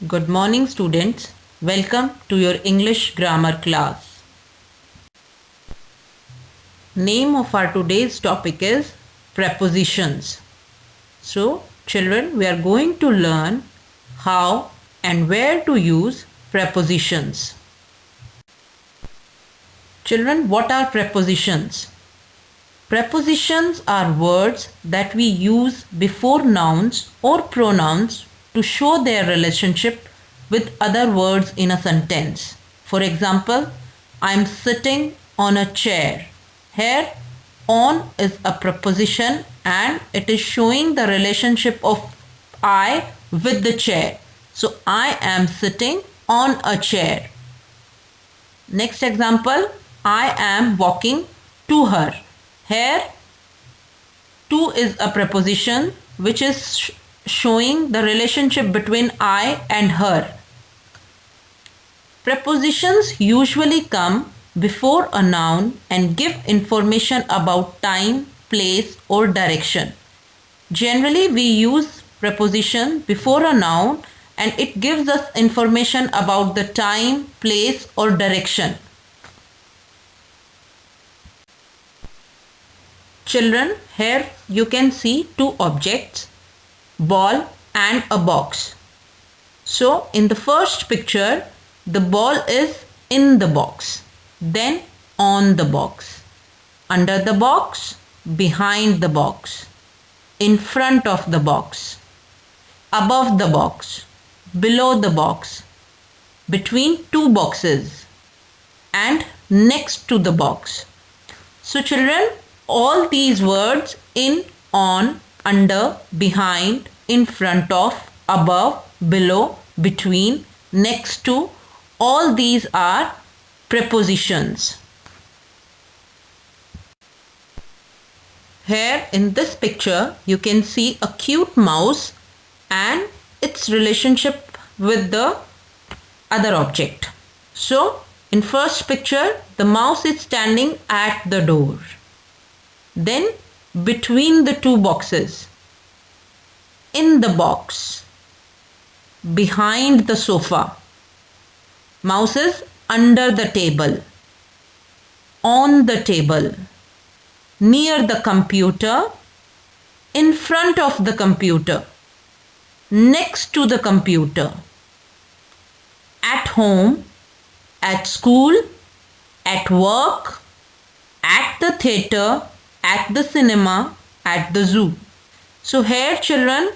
Good morning, students. Welcome to your English grammar class. Name of our today's topic is prepositions. So, children, we are going to learn how and where to use prepositions. Children, what are prepositions? Prepositions are words that we use before nouns or pronouns to show their relationship with other words in a sentence. For example, I am sitting on a chair. Here, on is a preposition and it is showing the relationship of I with the chair. So, I am sitting on a chair. Next example, I am walking to her. Here, to is a preposition which is showing the relationship between I and her. Prepositions usually come before a noun and give information about time, place, or direction. Generally, we use preposition before a noun and it gives us information about the time, place, or direction. Children, here you can see two objects, ball and a box. So, in the first picture, the ball is in the box, then on the box, under the box, behind the box, in front of the box, above the box, below the box, between two boxes, and next to the box. So, children, all these words in, on, under, behind, in front of, above, below, between, next to, all these are prepositions. Here in this picture you can see a cute mouse and its relationship with the other object. So in first picture the mouse is standing at the door. Then between the two boxes, in the box, behind the sofa, mouse is under the table, on the table, near the computer, in front of the computer, next to the computer, at home, at school, at work, at the theatre, at the cinema, at the zoo. So here children,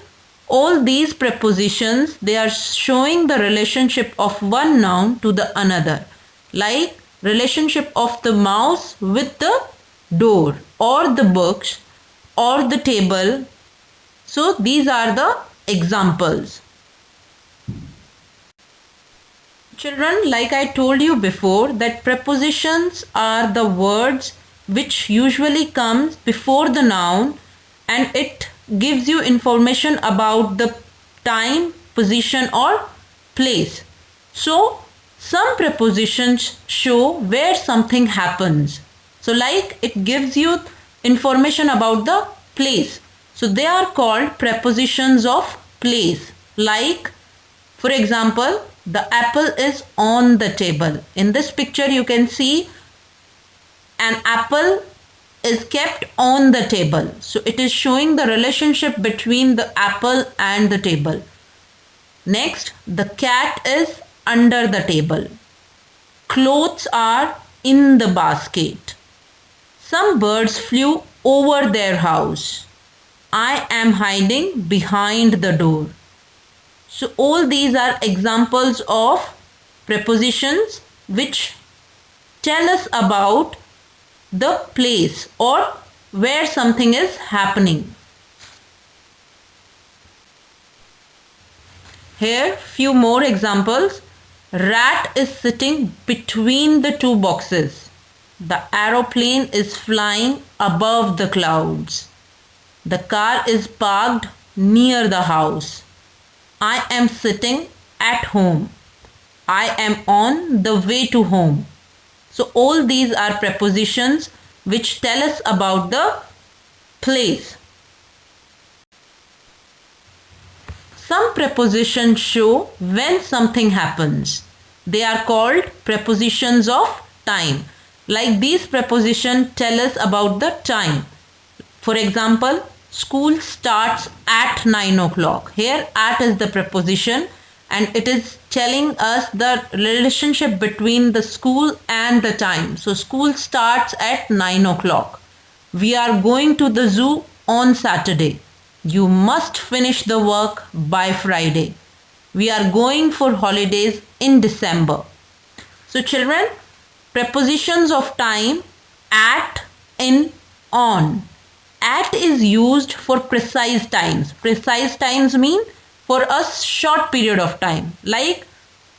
all these prepositions, they are showing the relationship of one noun to the another. Like relationship of the mouse with the door or the books or the table. So these are the examples. Children, like I told you before that prepositions are the words which usually comes before the noun and it gives you information about the time, position or place. So some prepositions show where something happens. So like it gives you information about the place. So they are called prepositions of place. Like for example, the apple is on the table. In this picture you can see an apple is kept on the table. So it is showing the relationship between the apple and the table. Next, the cat is under the table. Clothes are in the basket. Some birds flew over their house. I am hiding behind the door. So all these are examples of prepositions which tell us about the place or where something is happening. Here few more examples. Rat is sitting between the two boxes. The aeroplane is flying above the clouds. The car is parked near the house. I am sitting at home. I am on the way to home. So all these are prepositions which tell us about the place. Some prepositions show when something happens. They are called prepositions of time. Like these prepositions tell us about the time. For example, school starts at 9 o'clock. Here at is the preposition and it is telling us the relationship between the school and the time. So school starts at 9 o'clock. We are going to the zoo on Saturday. You must finish the work by Friday. We are going for holidays in December. So children, prepositions of time at, in, on. At is used for precise times. Precise times mean for a short period of time, like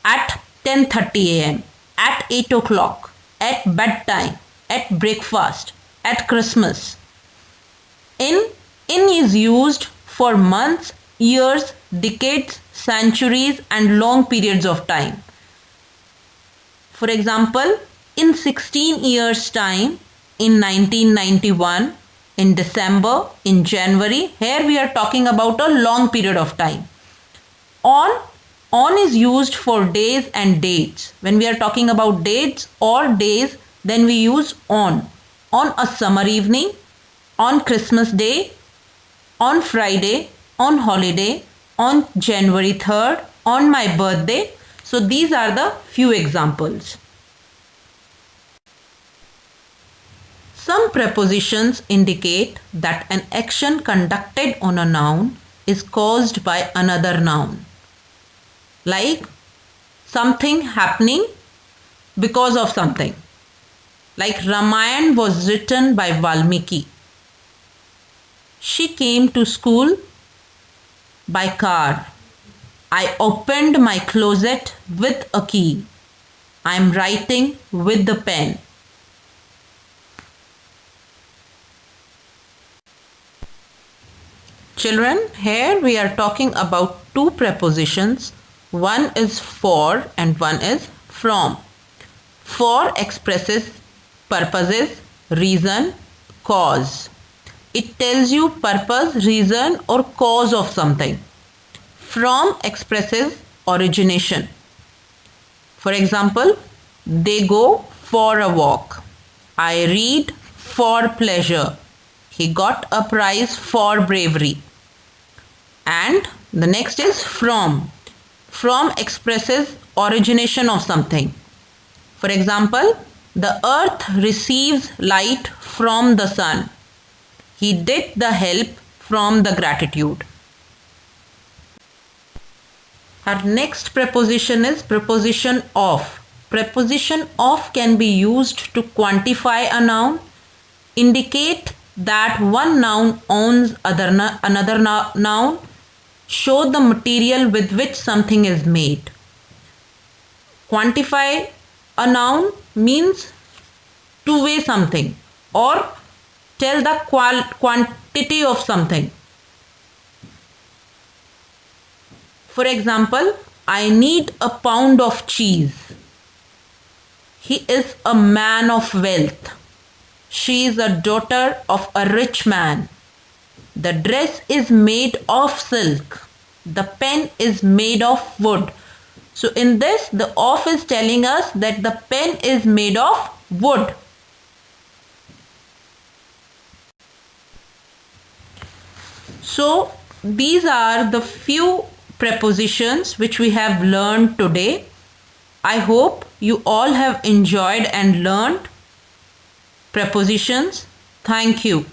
at 10:30 a.m., at 8 o'clock, at bedtime, at breakfast, at Christmas. In is used for months, years, decades, centuries and long periods of time. For example, in 16 years time, in 1991, in December, in January, here we are talking about a long period of time. On is used for days and dates. When we are talking about dates or days, then we use on. On a summer evening, on Christmas Day, on Friday, on holiday, on January 3rd, on my birthday. So these are the few examples. Some prepositions indicate that an action conducted on a noun is caused by another noun. Like something happening because of something. Like Ramayana was written by Valmiki. She came to school by car. I opened my closet with a key. I am writing with the pen. Children, here we are talking about two prepositions. One is for and one is from. For expresses purposes, reason, cause. It tells you purpose, reason or cause of something. From expresses origination. For example, they go for a walk. I read for pleasure. He got a prize for bravery. And the next is from. From expresses origination of something. For example, the earth receives light from the sun. He did the help from the gratitude. Our next preposition is preposition of. Preposition of can be used to quantify a noun, indicate that one noun owns another noun, show the material with which something is made. Quantify a noun means to weigh something or tell the quantity of something. For example, I need a pound of cheese. He is a man of wealth. She is a daughter of a rich man. The dress is made of silk. The pen is made of wood. So in this, the of is telling us that the pen is made of wood. So these are the few prepositions which we have learned today. I hope you all have enjoyed and learned prepositions. Thank you.